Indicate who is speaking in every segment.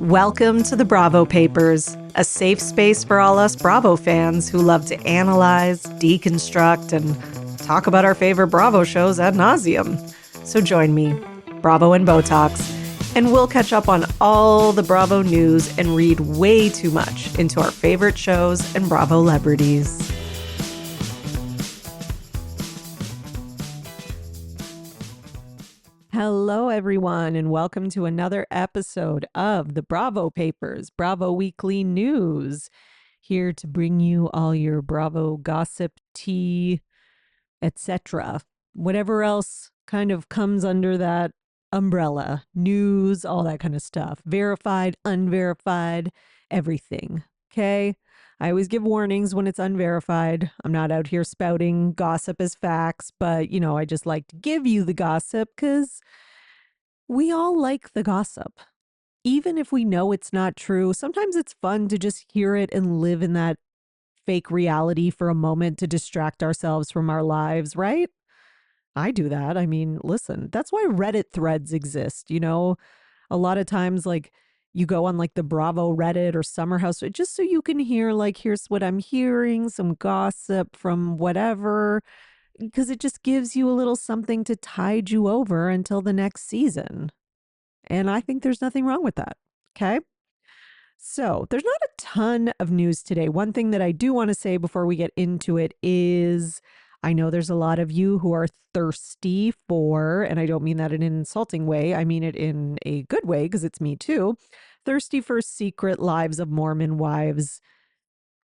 Speaker 1: Welcome to the Bravo Papers, a safe space for all us Bravo fans who love to analyze, deconstruct, and talk about our favorite Bravo shows ad nauseum. So join me, Bravo and Botox, and we'll catch up on all the Bravo news and read way too much into our favorite shows and Bravo celebrities. Hello, everyone, and welcome to another episode of the Bravo Papers, Bravo Weekly News. Here to bring you all your Bravo gossip, tea, etc. Whatever else kind of comes under that umbrella. News, all that kind of stuff. Verified, unverified, everything. Okay? I always give warnings when it's unverified. I'm not out here spouting gossip as facts, but, I just like to give you the gossip because we all like the gossip. Even if we know it's not true, sometimes it's fun to just hear it and live in that fake reality for a moment to distract ourselves from our lives, right? I do that. I mean, listen, that's why Reddit threads exist, A lot of times, like, you go on like the Bravo Reddit or Summer House, just so you can hear, like, here's what I'm hearing, some gossip from whatever, because it just gives you a little something to tide you over until the next season. And I think there's nothing wrong with that. Okay. So there's not a ton of news today. One thing that I do want to say before we get into it is I know there's a lot of you who are thirsty for, and I don't mean that in an insulting way, I mean it in a good way because it's me too, thirsty for Secret Lives of Mormon Wives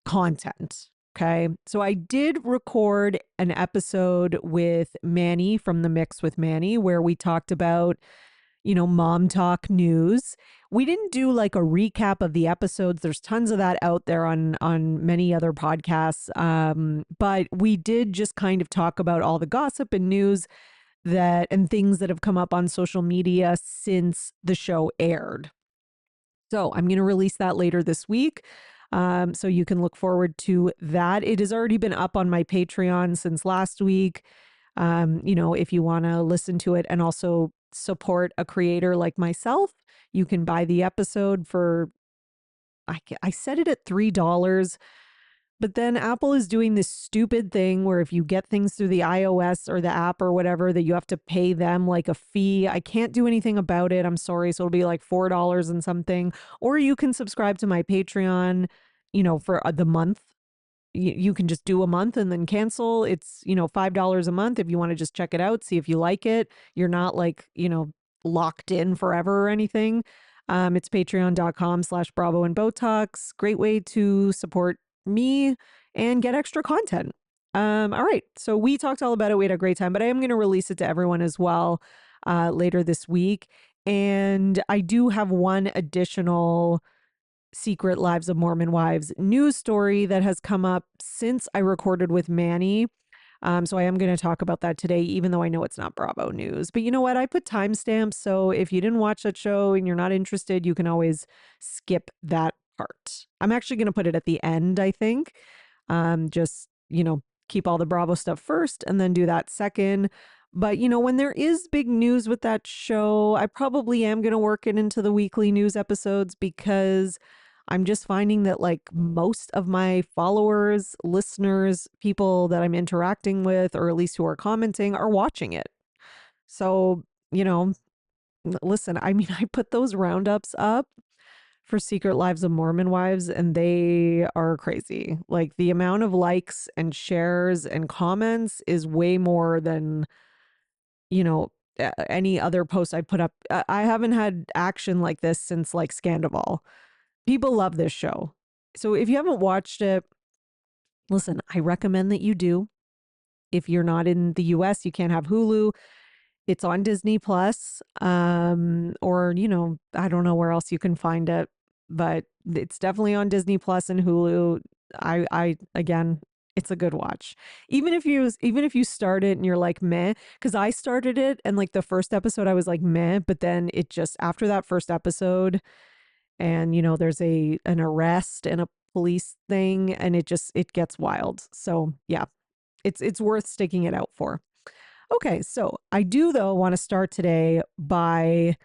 Speaker 1: content. Okay. So I did record an episode with Manny from The Mix with Manny where we talked about mom talk news. We didn't do like a recap of the episodes. There's tons of that out there on many other podcasts. But we did just kind of talk about all the gossip and news and things that have come up on social media since the show aired. So I'm going to release that later this week. So you can look forward to that. It has already been up on my Patreon since last week. If you want to listen to it and also support a creator like myself, you can buy the episode for, I set it at $3, but then Apple is doing this stupid thing where if you get things through the iOS or the app or whatever, that you have to pay them like a fee. I can't do anything about it. I'm sorry. So it'll be like $4 and something, or you can subscribe to my Patreon, for the month. You can just do a month and then cancel. It's, $5 a month if you want to just check it out, see if you like it. You're not like, locked in forever or anything. It's patreon.com/Bravo and Botox. Great way to support me and get extra content. All right. So we talked all about it. We had a great time, but I am going to release it to everyone as well later this week. And I do have one additional Secret Lives of Mormon Wives news story that has come up since I recorded with Manny. So I am going to talk about that today, even though I know it's not Bravo news. But you know what? I put timestamps. So if you didn't watch that show and you're not interested, you can always skip that part. I'm actually going to put it at the end, I think. Just, keep all the Bravo stuff first and then do that second. But, when there is big news with that show, I probably am going to work it into the weekly news episodes because I'm just finding that like most of my followers, listeners, people that I'm interacting with, or at least who are commenting, are watching it. So, listen, I mean, I put those roundups up for Secret Lives of Mormon Wives and they are crazy. Like the amount of likes and shares and comments is way more than, any other post I put up. I haven't had action like this since like Scandival. People love this show. So if you haven't watched it, listen, I recommend that you do. If you're not in the US, you can't have Hulu. It's on Disney Plus. Or, I don't know where else you can find it, but it's definitely on Disney Plus and Hulu. Again, it's a good watch. Even if you start it and you're like meh, because I started it and like the first episode I was like meh, but then it just after that first episode, and there's an arrest and a police thing and it gets wild. So yeah, it's worth sticking it out for. Okay, so I do though want to start today by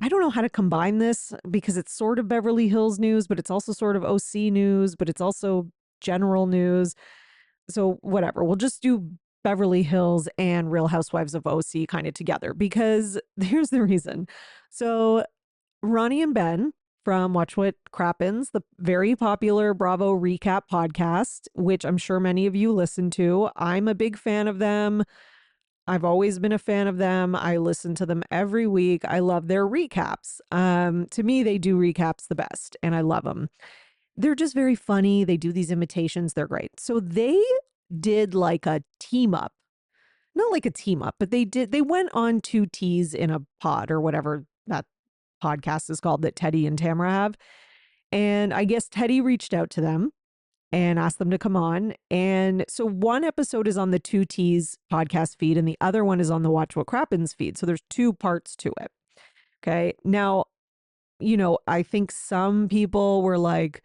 Speaker 1: I don't know how to combine this because it's sort of Beverly Hills news, but it's also sort of OC news, but it's also general news. So whatever, we'll just do Beverly Hills and Real Housewives of OC kind of together because here's the reason. So Ronnie and Ben from Watch What Crappens, the very popular Bravo recap podcast, which I'm sure many of you listen to. I'm a big fan of them. I've always been a fan of them. I listen to them every week. I love their recaps. To me, they do recaps the best, and I love them. They're just very funny. They do these imitations. They're great. So they did like a team up, not like a team up, but they went on two teas in a pod or whatever that podcast is called that Teddi and Tamra have. And I guess Teddi reached out to them and asked them to come on. And so one episode is on the Two T's podcast feed and the other one is on the Watch What Crappens feed. So there's two parts to it. Okay. Now, I think some people were like,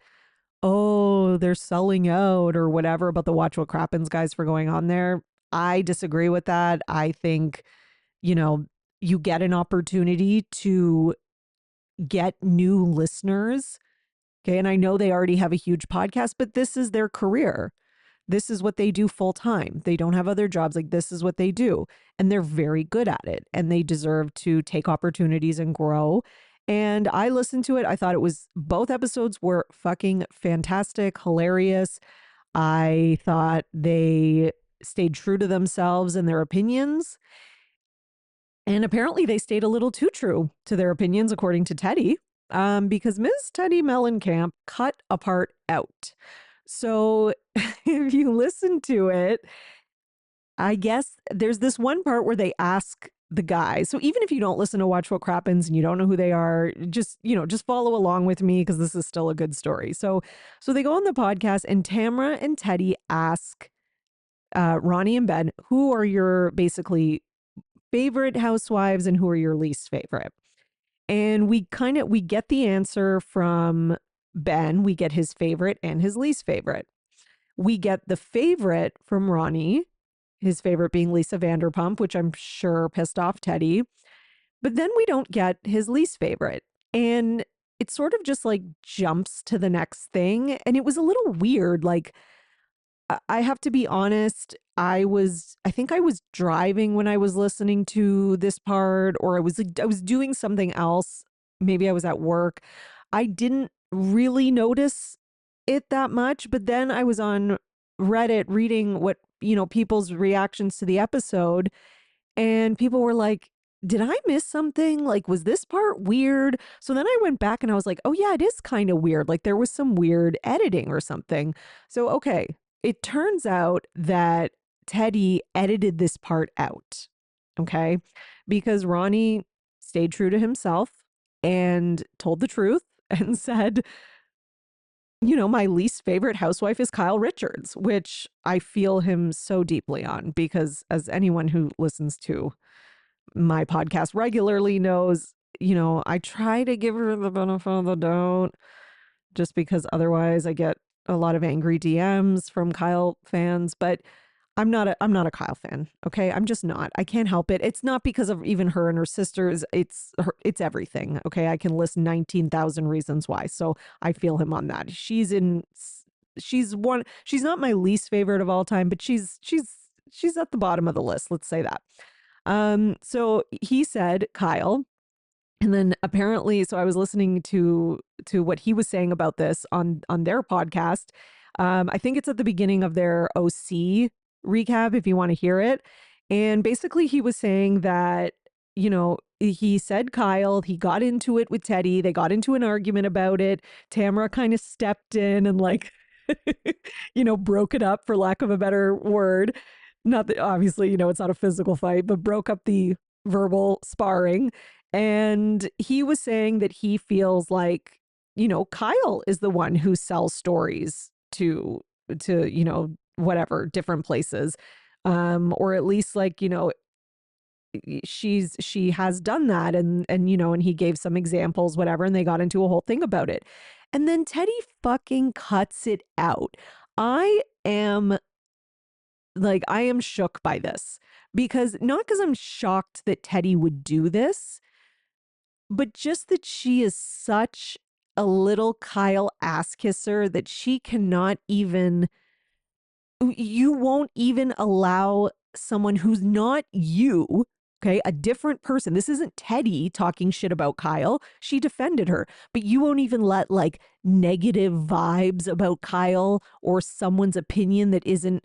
Speaker 1: oh, they're selling out or whatever about the Watch What Crappens guys for going on there. I disagree with that. I think, you get an opportunity to get new listeners. Okay. And I know they already have a huge podcast, but this is their career. This is what they do full time. They don't have other jobs. Like, this is what they do. And they're very good at it. And they deserve to take opportunities and grow. And I listened to it. I thought both episodes were fucking fantastic, hilarious. I thought they stayed true to themselves and their opinions. And apparently they stayed a little too true to their opinions, according to Teddi, because Ms. Teddi Mellencamp cut a part out. So if you listen to it, I guess there's this one part where they ask the guys. So even if you don't listen to Watch What Crappens and you don't know who they are, just follow along with me because this is still a good story. So they go on the podcast and Tamra and Teddi ask Ronnie and Ben, who are your basically favorite housewives and who are your least favorite? And we get the answer from Ben. We get his favorite and his least favorite. We get the favorite from Ronnie, his favorite being Lisa Vanderpump, which I'm sure pissed off Teddi. But then we don't get his least favorite. And it sort of just like jumps to the next thing. And it was a little weird. Like, I have to be honest, I think I was driving when I was listening to this part, or I was doing something else. Maybe I was at work. I didn't really notice it that much, but then I was on Reddit reading what, people's reactions to the episode, and people were like, did I miss something? Like, was this part weird? So then I went back and I was like, oh yeah, it is kind of weird. Like, there was some weird editing or something. So, okay, it turns out that Teddi edited this part out. Okay. Because Ronnie stayed true to himself and told the truth and said, my least favorite housewife is Kyle Richards, which I feel him so deeply on because, as anyone who listens to my podcast regularly knows, I try to give her the benefit of the doubt just because otherwise I get a lot of angry DMs from Kyle fans, but I'm not a Kyle fan. Okay. I'm just not. I can't help it. It's not because of even her and her sisters. It's everything. Okay. I can list 19,000 reasons why. So I feel him on that. She's not my least favorite of all time, but she's at the bottom of the list. Let's say that. So he said, Kyle, and then apparently, so I was listening to what he was saying about this on their podcast. I think it's at the beginning of their OC recap if you want to hear it. And basically he was saying that, he said Kyle, he got into it with Teddi. They got into an argument about it. Tamra kind of stepped in and like, broke it up for lack of a better word. Not that obviously, it's not a physical fight, but broke up the verbal sparring. And he was saying that he feels like, Kyle is the one who sells stories to, whatever, different places. Or at least like, she has done that and he gave some examples, whatever, and they got into a whole thing about it. And then Teddi fucking cuts it out. I am shook by this because not because I'm shocked that Teddi would do this. but just that she is such a little Kyle ass kisser that she cannot even, you won't even allow someone who's not you, okay, a different person. This isn't Teddi talking shit about Kyle. She defended her, but you won't even let like negative vibes about Kyle or someone's opinion that isn't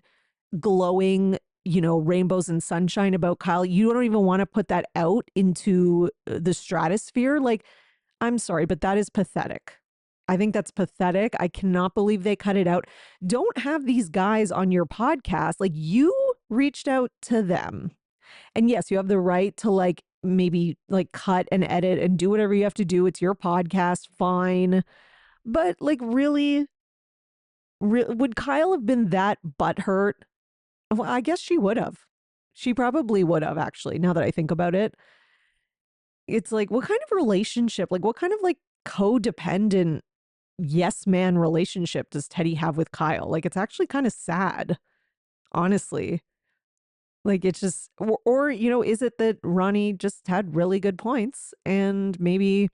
Speaker 1: glowing, rainbows and sunshine about Kyle. You don't even want to put that out into the stratosphere. Like, I'm sorry, but that is pathetic. I think that's pathetic. I cannot believe they cut it out. Don't have these guys on your podcast. Like, you reached out to them. And yes, you have the right to like maybe like cut and edit and do whatever you have to do. It's your podcast, fine. But like, really, would Kyle have been that butthurt? Well, I guess she would have. She probably would have, actually, now that I think about it. It's like, what kind of relationship, like, what kind of like codependent yes man relationship does Teddi have with Kyle? Like, it's actually kind of sad, honestly. Like, it's just, or, is it that Ronnie just had really good points and maybe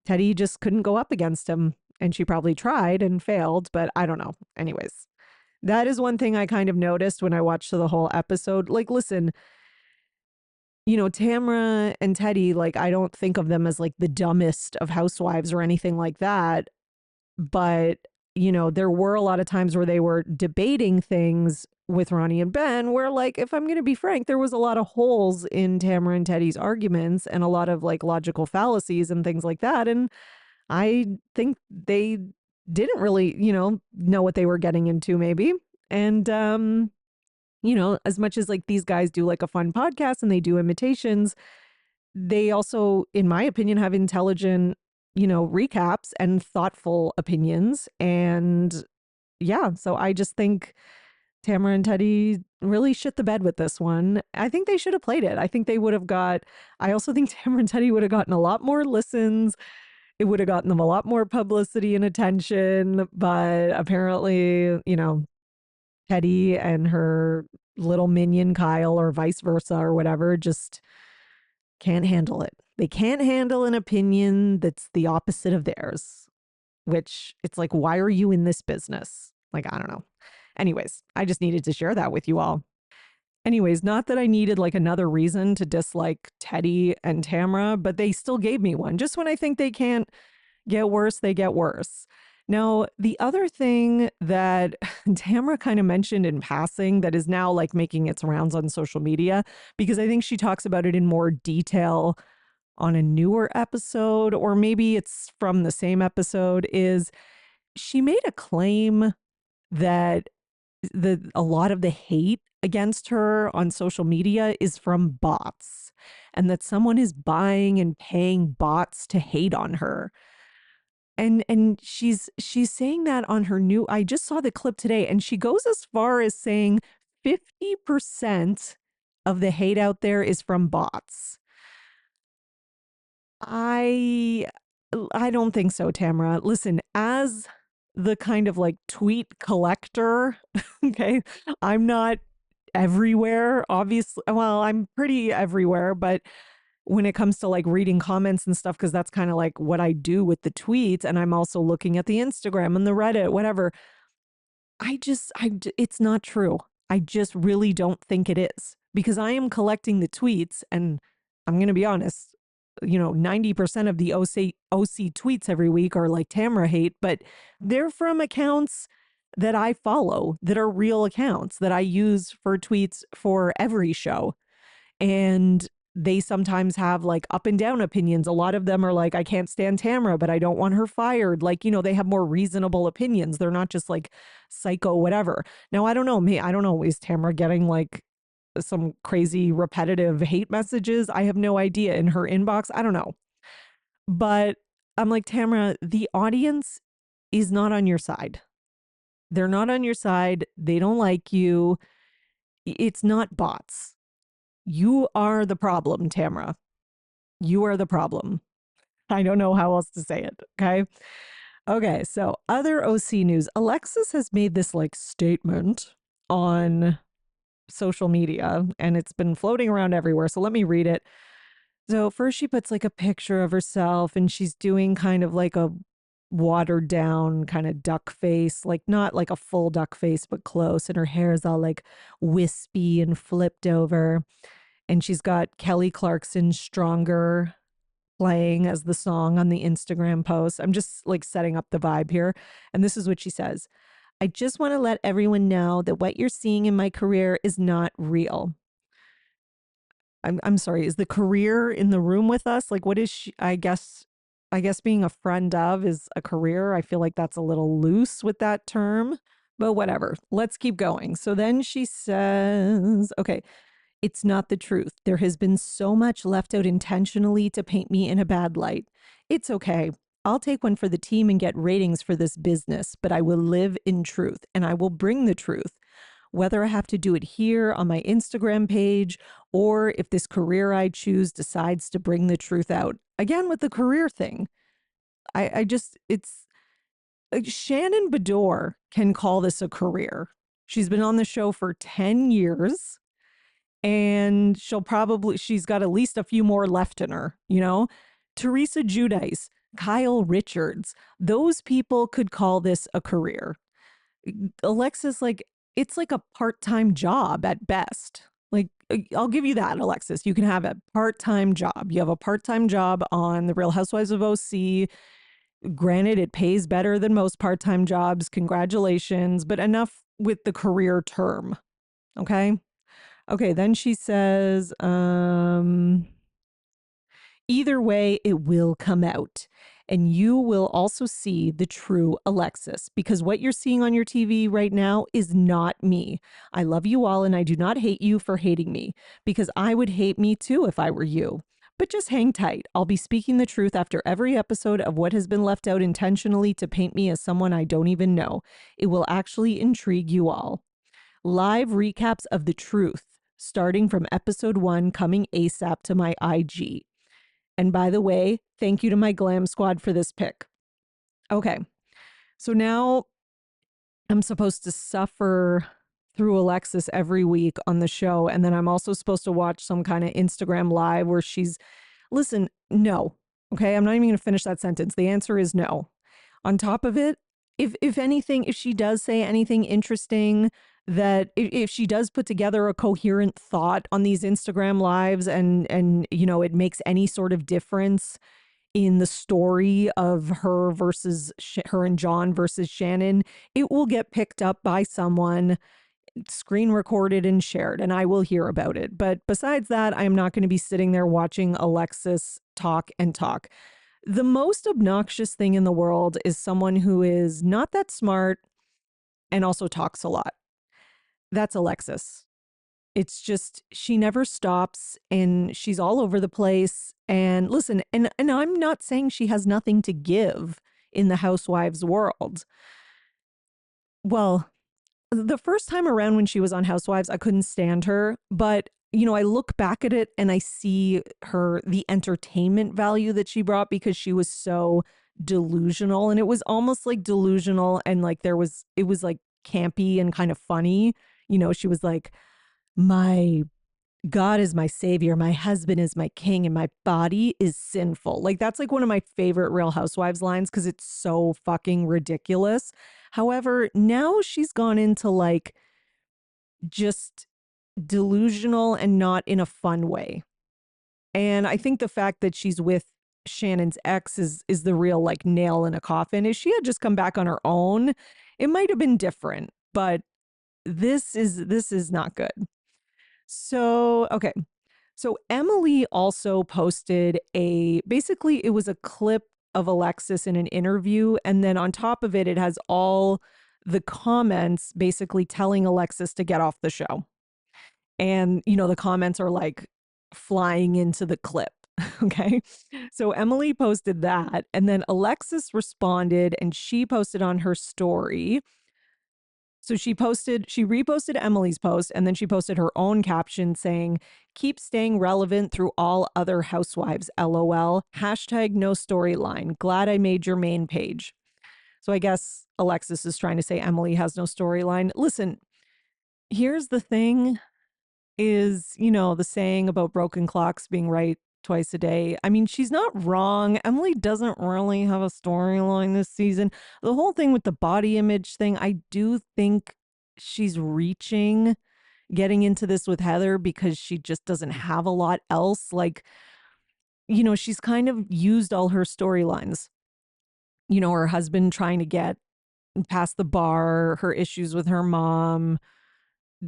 Speaker 1: Teddi just couldn't go up against him and she probably tried and failed, but I don't know. Anyways, that is one thing I kind of noticed when I watched the whole episode. Like, listen, Tamra and Teddi, like, I don't think of them as like the dumbest of housewives or anything like that. But, there were a lot of times where they were debating things with Ronnie and Ben where, like, if I'm going to be frank, there was a lot of holes in Tamra and Teddi's arguments and a lot of like logical fallacies and things like that. And I think they didn't really, know what they were getting into maybe. And, as much as like these guys do like a fun podcast and they do imitations, they also, in my opinion, have intelligent, recaps and thoughtful opinions. And yeah, so I just think Tamara and Teddi really shit the bed with this one. I think they should have played it. I think they would have I also think Tamara and Teddi would have gotten a lot more listens. It would have gotten them a lot more publicity and attention. But apparently, Teddi and her little minion Kyle, or vice versa, or whatever, just can't handle it. They can't handle an opinion that's the opposite of theirs, which it's like, why are you in this business? Like, I don't know. Anyways, I just needed to share that with you all. Anyways, not that I needed like another reason to dislike Teddi and Tamra, but they still gave me one. Just when I think they can't get worse, they get worse. Now, the other thing that Tamra kind of mentioned in passing that is now like making its rounds on social media, because I think she talks about it in more detail on a newer episode, or maybe it's from the same episode, is she made a claim that a lot of the hate against her on social media is from bots, and that someone is buying and paying bots to hate on her. And she's saying that on her new, I just saw the clip today, and she goes as far as saying 50% of the hate out there is from bots. I don't think so, Tamra. Listen, as the kind of like tweet collector, okay, I'm not everywhere, obviously. Well, I'm pretty everywhere, but when it comes to like reading comments and stuff, because that's kind of like what I do with the tweets, and I'm also looking at the Instagram and the Reddit, whatever. It's not true. I just really don't think it is, because I am collecting the tweets, and I'm going to be honest, 90% of the OC tweets every week are like Tamra hate, but they're from accounts that I follow that are real accounts that I use for tweets for every show. And they sometimes have like up and down opinions. A lot of them are like, I can't stand Tamra, but I don't want her fired. Like, they have more reasonable opinions. They're not just like psycho, whatever. Now, I don't know. I don't know. Is Tamra getting like some crazy repetitive hate messages? I have no idea in her inbox. I don't know. But I'm like, Tamra, the audience is not on your side. They're not on your side. They don't like you. It's not bots. You are the problem, Tamra. You are the problem. I don't know how else to say it. Okay. Okay. So, other OC news. Alexis has made this like statement on social media, and it's been floating around everywhere. So, let me read it. So first she puts like a picture of herself and she's doing kind of like a watered down kind of duck face, like not like a full duck face, but close. And her hair is all like wispy and flipped over. And she's got Kelly Clarkson's Stronger playing as the song on the Instagram post. I'm just like setting up the vibe here. And this is what she says: I just want to let everyone know that what you're seeing in my career is not real. I'm sorry, is the career in the room with us? Like, what is she? I guess being a friend of is a career. I feel like that's a little loose with that term, but whatever. Let's keep going. So then she says, okay, it's not the truth. There has been so much left out intentionally to paint me in a bad light. It's okay. I'll take one for the team and get ratings for this business, but I will live in truth and I will bring the truth. Whether I have to do it here on my Instagram page or if this career I choose decides to bring the truth out. Again, with the career thing, it's like Shannon Bedore can call this a career. She's been on the show for 10 years and she's got at least a few more left in her, you know? Teresa Giudice, Kyle Richards, those people could call this a career. Alexis, like, it's like a part-time job at best. Like, I'll give you that, Alexis. You can have a part-time job. You have a part-time job on The Real Housewives of OC. Granted, it pays better than most part-time jobs. Congratulations. But enough with the career term. Okay? Okay, then she says, either way, it will come out. And you will also see the true Alexis, because what you're seeing on your TV right now is not me. I love you all and I do not hate you for hating me, because I would hate me too if I were you. But just hang tight. I'll be speaking the truth after every episode of what has been left out intentionally to paint me as someone I don't even know. It will actually intrigue you all. Live recaps of the truth, starting from episode 1, coming ASAP to my IG. And by the way, thank you to my glam squad for this pick. Okay, so now I'm supposed to suffer through Alexis every week on the show. And then I'm also supposed to watch some kind of Instagram live where listen, no. Okay, I'm not even going to finish that sentence. The answer is no. On top of it, if anything, if she does say anything interesting, that if she does put together a coherent thought on these Instagram lives and you know, it makes any sort of difference in the story of her versus her and John versus Shannon, it will get picked up by someone, screen recorded and shared, and I will hear about it. But besides that, I am not going to be sitting there watching Alexis talk and talk. The most obnoxious thing in the world is someone who is not that smart and also talks a lot. That's Alexis. It's just, she never stops and she's all over the place. And listen, and I'm not saying she has nothing to give in the housewives world. Well, the first time around when she was on Housewives, I couldn't stand her. But, you know, I look back at it and I see the entertainment value that she brought, because she was so delusional. And it was almost like delusional and like it was like campy and kind of funny. You know, she was like, my God is my savior, my husband is my king, and my body is sinful. Like, that's like one of my favorite Real Housewives lines because it's so fucking ridiculous. However, now she's gone into like just delusional and not in a fun way. And I think the fact that she's with Shannon's ex is the real like nail in a coffin. If she had just come back on her own, it might have been different, but this is not good. So, okay. So Emily also posted basically it was a clip of Alexis in an interview. And then on top of it, it has all the comments basically telling Alexis to get off the show. And, you know, the comments are like flying into the clip. Okay. So Emily posted that. And then Alexis responded and she posted on her story. So she reposted Emily's post, and then she posted her own caption saying, keep staying relevant through all other housewives, LOL. Hashtag no storyline. Glad I made your main page. So I guess Alexis is trying to say Emily has no storyline. Listen, here's the thing is, you know, the saying about broken clocks being right twice a day. I mean, she's not wrong. Emily doesn't really have a storyline this season. The whole thing with the body image thing, I do think she's reaching getting into this with Heather because she just doesn't have a lot else. Like, she's kind of used all her storylines. Her husband trying to get past the bar, her issues with her mom.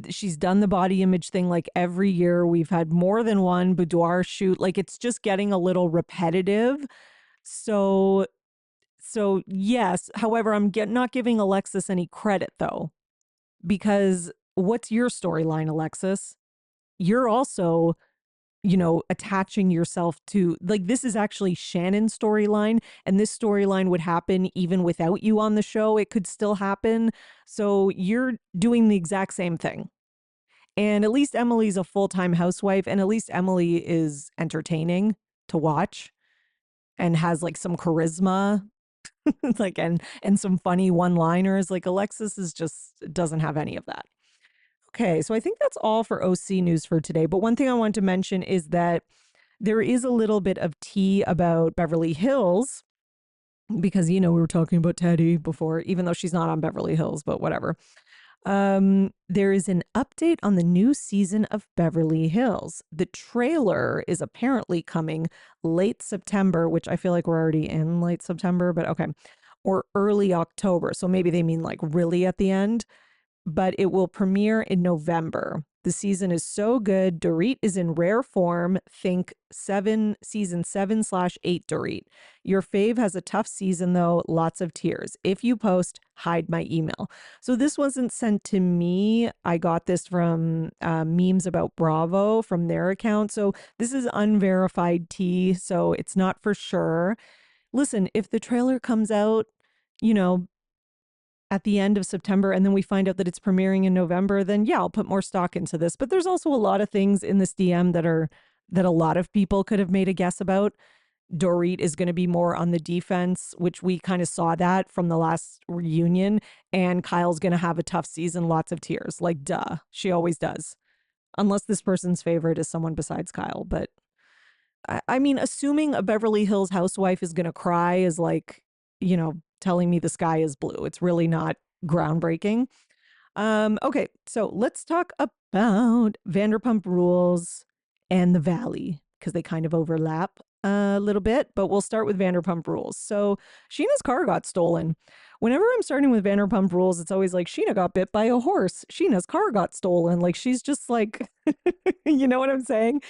Speaker 1: She's done the body image thing like every year. We've had more than one boudoir shoot. Like, it's just getting a little repetitive. So yes. However, I'm not giving Alexis any credit though, because what's your storyline, Alexis? You're also, attaching yourself to, like, this is actually Shannon's storyline, and this storyline would happen even without you on the show. It could still happen. So you're doing the exact same thing. And at least Emily's a full-time housewife, and at least Emily is entertaining to watch and has like some charisma, like, and some funny one-liners. Like, Alexis is just doesn't have any of that. Okay, so I think that's all for OC news for today. But one thing I want to mention is that there is a little bit of tea about Beverly Hills because, we were talking about Teddi before, even though she's not on Beverly Hills, but whatever. There is an update on the new season of Beverly Hills. The trailer is apparently coming late September, which I feel like we're already in late September, but okay, or early October. So maybe they mean like really at the end. But it will premiere in November. The season is so good. Dorit is in rare form. Think season 7/8 Dorit. Your fave has a tough season though. Lots of tears. If you post, hide my email. So this wasn't sent to me. I got this from memes about Bravo from their account. So this is unverified tea. So it's not for sure. Listen, if the trailer comes out, at the end of September and then we find out that it's premiering in November, then yeah, I'll put more stock into this. But there's also a lot of things in this DM that a lot of people could have made a guess about. Dorit is going to be more on the defense, which we kind of saw that from the last reunion. And Kyle's going to have a tough season, lots of tears. Like, duh, she always does. Unless this person's favorite is someone besides Kyle. But I mean, assuming a Beverly Hills housewife is going to cry is like, telling me the sky is blue. It's really not groundbreaking. Okay, so let's talk about Vanderpump Rules and the Valley because they kind of overlap a little bit, but we'll start with Vanderpump Rules. So Sheena's car got stolen. Whenever I'm starting with Vanderpump Rules, it's always like Sheena got bit by a horse. Sheena's car got stolen. Like, she's just like, you know what I'm saying?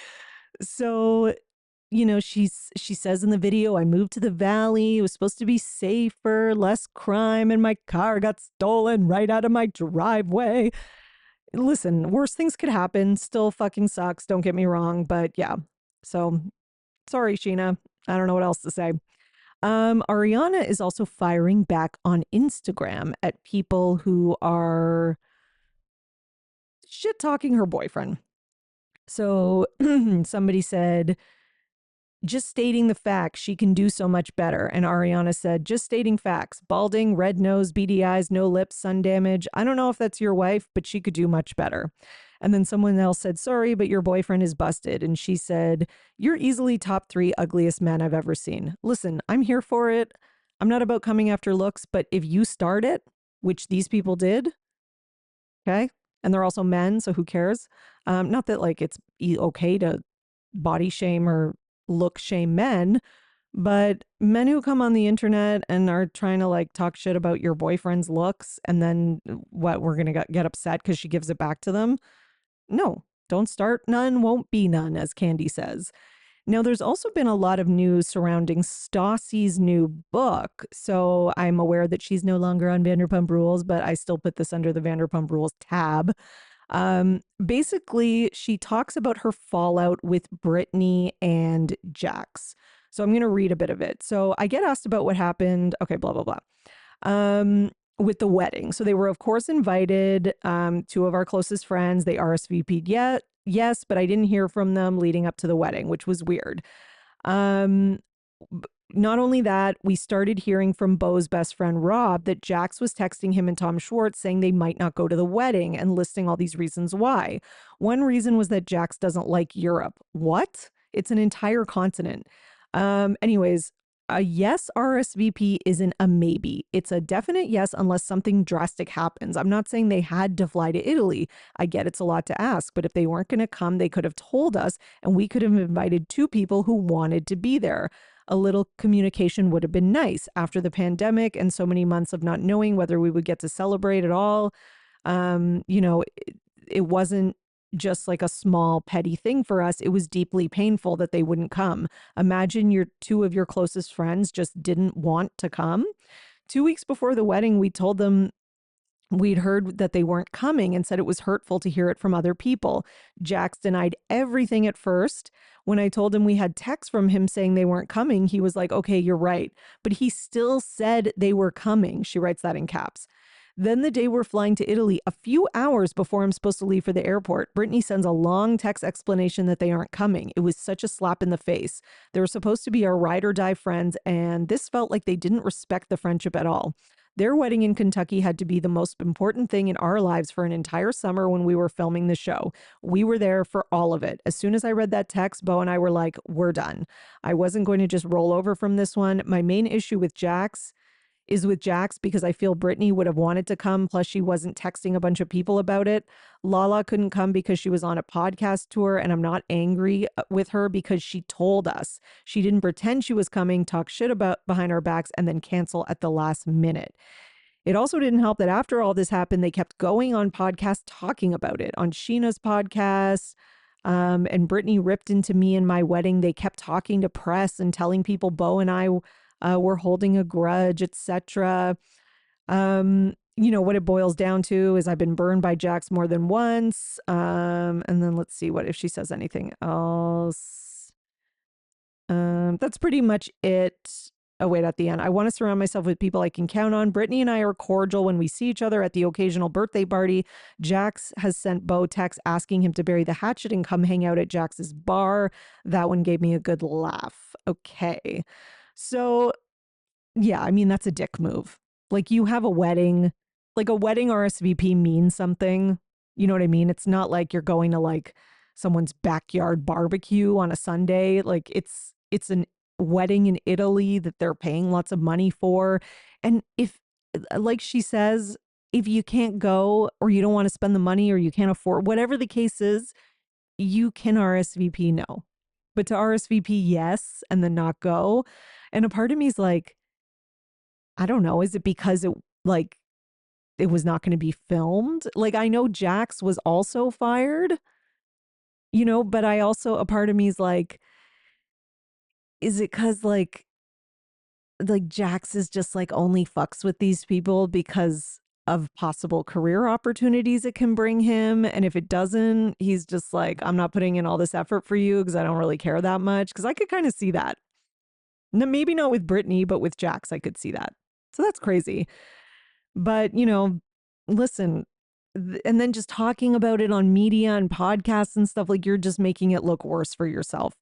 Speaker 1: So she says in the video, I moved to the Valley. It was supposed to be safer, less crime, and my car got stolen right out of my driveway. Listen, worse things could happen. Still fucking sucks. Don't get me wrong. But yeah. So sorry, Sheena. I don't know what else to say. Ariana is also firing back on Instagram at people who are shit talking her boyfriend. So somebody said, just stating the facts, she can do so much better. And Ariana said, just stating facts, balding, red nose, beady eyes, no lips, sun damage. I don't know if that's your wife, but she could do much better. And then someone else said, sorry, but your boyfriend is busted. And she said, you're easily top 3 ugliest men I've ever seen. Listen, I'm here for it. I'm not about coming after looks, but if you start it, which these people did, okay, and they're also men, so who cares? Not that like it's okay to body shame or look shame men, but men who come on the internet and are trying to like talk shit about your boyfriend's looks and then what, we're going to get upset because she gives it back to them. No, don't start none, won't be none, as Candy says. Now, there's also been a lot of news surrounding Stassi's new book. So I'm aware that she's no longer on Vanderpump Rules, but I still put this under the Vanderpump Rules tab. Basically, she talks about her fallout with Brittany and Jax. So I'm going to read a bit of it. So I get asked about what happened. Okay, blah, blah, blah. With the wedding. So they were, of course, invited. 2 of our closest friends, they RSVP'd yes, but I didn't hear from them leading up to the wedding, which was weird. Not only that, we started hearing from Beau's best friend, Rob, that Jax was texting him and Tom Schwartz saying they might not go to the wedding and listing all these reasons why. One reason was that Jax doesn't like Europe. What? It's an entire continent. Anyways, a yes RSVP isn't a maybe. It's a definite yes unless something drastic happens. I'm not saying they had to fly to Italy. I get it's a lot to ask, but if they weren't going to come, they could have told us and we could have invited two people who wanted to be there. A little communication would have been nice after the pandemic and so many months of not knowing whether we would get to celebrate at all. It wasn't just like a small petty thing for us. It was deeply painful that they wouldn't come. Imagine two of your closest friends just didn't want to come. 2 weeks before the wedding, we told them we'd heard that they weren't coming and said it was hurtful to hear it from other people. Jax denied everything at first. When I told him we had texts from him saying they weren't coming, he was like, okay, you're right. But he still said they were coming. She writes that in caps. Then the day we're flying to Italy, a few hours before I'm supposed to leave for the airport, Brittany sends a long text explanation that they aren't coming. It was such a slap in the face. They were supposed to be our ride or die friends, and this felt like they didn't respect the friendship at all. Their wedding in Kentucky had to be the most important thing in our lives for an entire summer when we were filming the show. We were there for all of it. As soon as I read that text, Bo and I were like, we're done. I wasn't going to just roll over from this one. My main issue with Jax because I feel Brittany would have wanted to come, plus she wasn't texting a bunch of people about it. Lala couldn't come because she was on a podcast tour, and I'm not angry with her because she told us. She didn't pretend she was coming, talk shit about behind our backs, and then cancel at the last minute. It also didn't help that after all this happened, they kept going on podcasts talking about it. On Sheena's podcast, and Brittany ripped into me and my wedding. They kept talking to press and telling people Bo and I were holding a grudge, etc. What it boils down to is I've been burned by Jax more than once. And then let's see what if she says anything else. That's pretty much it. Oh, wait, at the end. I want to surround myself with people I can count on. Brittany and I are cordial when we see each other at the occasional birthday party. Jax has sent Bo texts asking him to bury the hatchet and come hang out at Jax's bar. That one gave me a good laugh. Okay. So, yeah, I mean, that's a dick move. Like, you have a wedding, like a wedding RSVP means something. You know what I mean? It's not like you're going to like someone's backyard barbecue on a Sunday. Like it's an wedding in Italy that they're paying lots of money for. And if, like she says, if you can't go or you don't want to spend the money or you can't afford, whatever the case is, you can RSVP no. But to RSVP yes and then not go. And a part of me is like, I don't know, is it because it was not going to be filmed? Like, I know Jax was also fired, but I also, a part of me is like, is it because like Jax is just like only fucks with these people because of possible career opportunities it can bring him? And if it doesn't, he's just like, I'm not putting in all this effort for you because I don't really care that much. Because I could kind of see that. Maybe not with Brittany, but with Jax, I could see that. So that's crazy. But, listen, and then just talking about it on media and podcasts and stuff, like you're just making it look worse for yourself.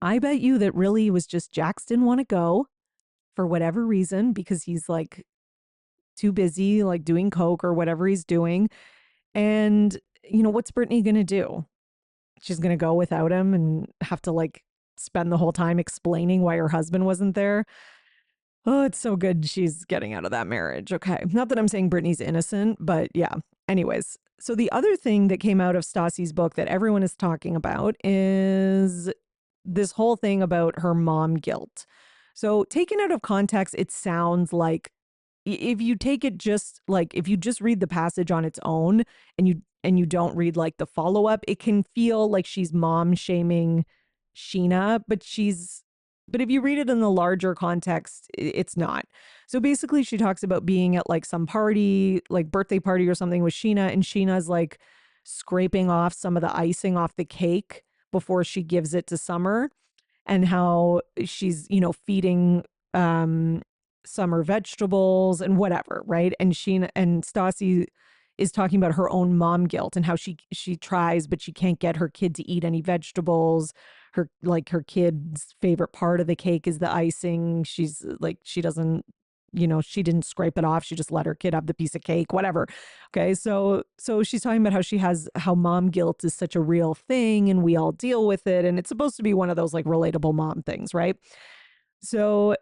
Speaker 1: I bet you that really was just Jax didn't want to go for whatever reason because he's like too busy, like doing coke or whatever he's doing. And, what's Brittany going to do? She's going to go without him and have to like spend the whole time explaining why her husband wasn't there. Oh, it's so good she's getting out of that marriage. Okay. Not that I'm saying Brittany's innocent, but yeah. Anyways, so the other thing that came out of Stassi's book that everyone is talking about is this whole thing about her mom guilt. So taken out of context, it sounds like if you take it just like if you just read the passage on its own and you don't read like the follow-up, it can feel like she's mom shaming Sheena, but if you read it in the larger context, it's not. So basically she talks about being at like some party, like birthday party or something with Sheena, and Sheena's like scraping off some of the icing off the cake before she gives it to Summer, and how she's, feeding Summer vegetables and whatever, right? And Sheena and Stassi is talking about her own mom guilt and how she tries, but she can't get her kid to eat any vegetables. Her kid's favorite part of the cake is the icing. She's like, she doesn't she didn't scrape it off. She just let her kid have the piece of cake, whatever. Okay. So she's talking about how mom guilt is such a real thing and we all deal with it. And it's supposed to be one of those like relatable mom things, right? So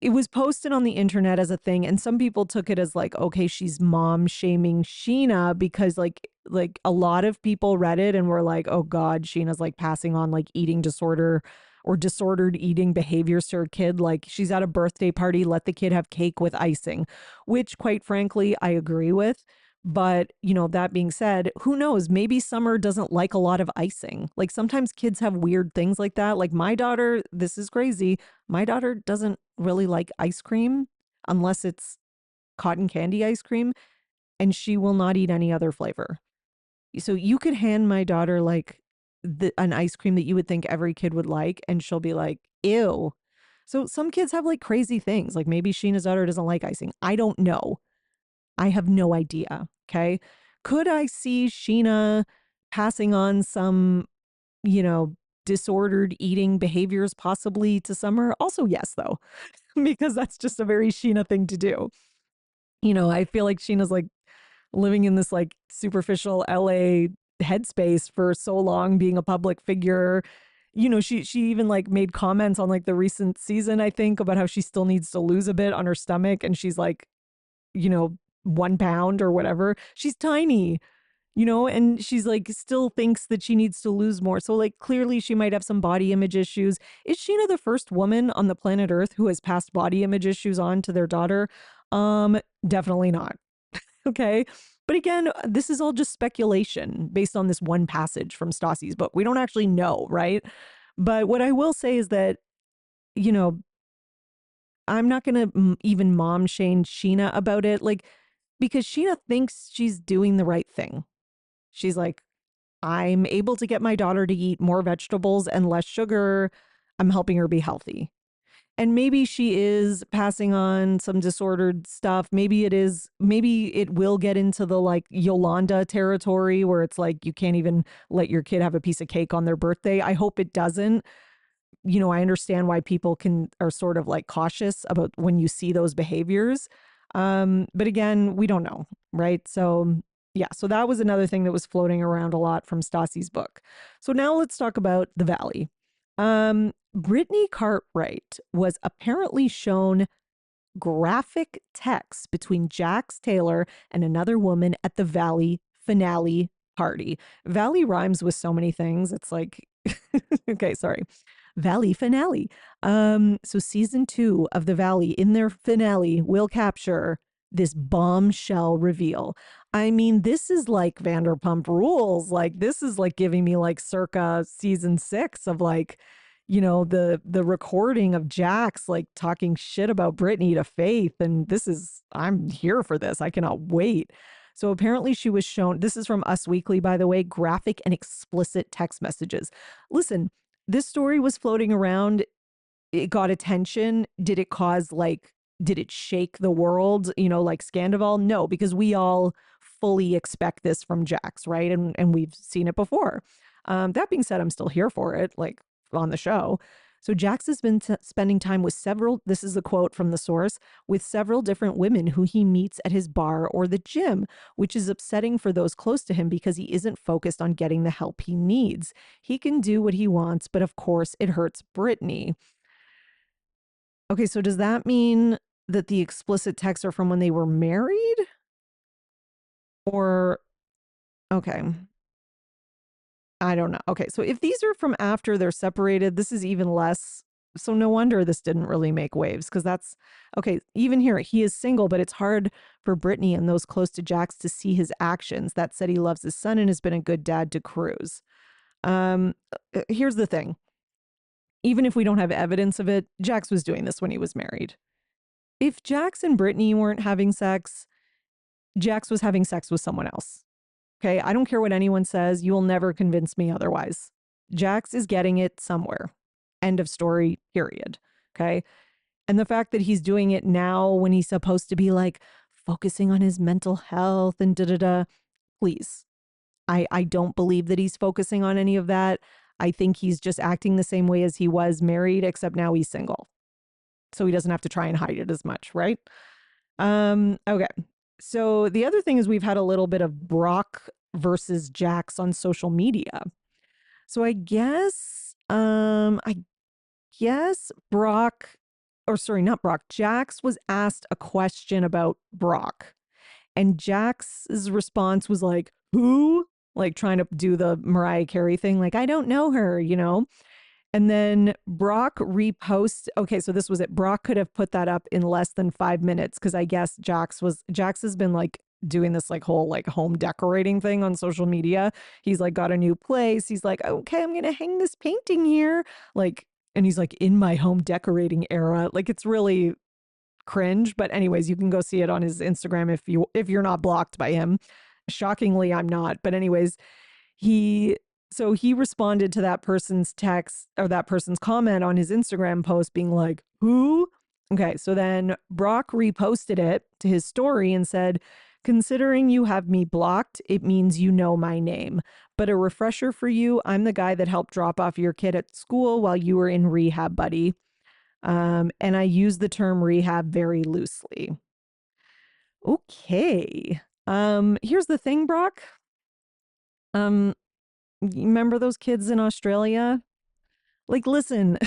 Speaker 1: it was posted on the internet as a thing, and some people took it as like, okay, she's mom shaming Sheena because like a lot of people read it and were like, oh God, Sheena's like passing on like eating disorder or disordered eating behaviors to her kid. Like she's at a birthday party, let the kid have cake with icing, which quite frankly, I agree with. But, that being said, who knows? Maybe Summer doesn't like a lot of icing. Like sometimes kids have weird things like that. Like my daughter, this is crazy. My daughter doesn't really like ice cream unless it's cotton candy ice cream, and she will not eat any other flavor. So you could hand my daughter like an ice cream that you would think every kid would like, and she'll be like, ew. So some kids have like crazy things. Like maybe Sheena's daughter doesn't like icing. I don't know. I have no idea. Okay. Could I see Sheena passing on some, you know, disordered eating behaviors possibly to Summer? Also, yes, though, because that's just a very Sheena thing to do. I feel like Sheena's like living in this like superficial LA headspace for so long, being a public figure. She even like made comments on like the recent season, I think, about how she still needs to lose a bit on her stomach. And she's like, you know, 1 pound or whatever. She's tiny, and she's like still thinks that she needs to lose more. So like clearly she might have some body image issues. Is Sheena the first woman on the planet Earth who has passed body image issues on to their daughter? Definitely not. Okay. But again, this is all just speculation based on this one passage from Stassi's book. We don't actually know, right? But what I will say is that, you know, I'm not going to even mom shame Sheena about it. Like, because Sheena thinks she's doing the right thing. She's like, I'm able to get my daughter to eat more vegetables and less sugar. I'm helping her be healthy. And maybe she is passing on some disordered stuff. Maybe it will get into the like Yolanda territory where it's like you can't even let your kid have a piece of cake on their birthday. I hope it doesn't. I understand why people are sort of like cautious about when you see those behaviors. But again, we don't know, right? So yeah, so that was another thing that was floating around a lot from Stassi's book. So now let's talk about the Valley. Brittany Cartwright was apparently shown graphic text between Jax Taylor and another woman at the Valley finale party. Valley rhymes with so many things. It's like, okay, sorry. Valley finale. So season 2 of the Valley in their finale will capture this bombshell reveal. I mean, this is like Vanderpump Rules. Like this is like giving me like circa season 6 of like, the recording of Jax like talking shit about Brittany to Faith. And I'm here for this. I cannot wait. So apparently she was shown, this is from Us Weekly, by the way, graphic and explicit text messages. Listen, this story was floating around. It got attention. Did it shake the world, like Scandival? No, because we all fully expect this from Jax, right? And we've seen it before. That being said, I'm still here for it, like on the show. So Jax has been spending time with this is a quote from the source, with several different women who he meets at his bar or the gym, which is upsetting for those close to him because he isn't focused on getting the help he needs. He can do what he wants, but of course it hurts Brittany. Okay, so does that mean that the explicit texts are from when they were married? Or, okay. I don't know. Okay, so if these are from after they're separated, this is even less. So no wonder this didn't really make waves because that's okay. Even here, he is single, but it's hard for Brittany and those close to Jax to see his actions. That said, he loves his son and has been a good dad to Cruz. Here's the thing. Even if we don't have evidence of it, Jax was doing this when he was married. If Jax and Brittany weren't having sex, Jax was having sex with someone else. Okay, I don't care what anyone says. You will never convince me otherwise. Jax is getting it somewhere. End of story, period. Okay. And the fact that he's doing it now when he's supposed to be like focusing on his mental health and please. I don't believe that he's focusing on any of that. I think he's just acting the same way as he was married, except now he's single. so he doesn't have to try and hide it as much, right? Okay. So the other thing is we've had a little bit of Brock versus Jax on social media. So I guess Brock, or sorry, not Brock, Jax was asked a question about Brock. And Jax's response was like, who? Like trying to do the Mariah Carey thing, like, I don't know her, you know? And then Brock reposts. Okay, so this was it. Brock could have put that up in less than 5 minutes because I guess Jax has been like doing this like whole like home decorating thing on social media. He's like got a new place. He's like, okay, I'm gonna hang this painting here. Like, and he's like in my home decorating era. Like it's really cringe. But anyways, you can go see it on his Instagram if you're not blocked by him. Shockingly, I'm not. But anyways, he he responded to that person's text or that person's comment on his Instagram post being like, who? Okay, so then Brock reposted it to his story and said, considering you have me blocked, it means you know my name. But a refresher for you, I'm the guy that helped drop off your kid at school while you were in rehab, buddy. And I use the term rehab very loosely. Okay. Here's the thing, Brock. You remember those kids in Australia? Like, listen,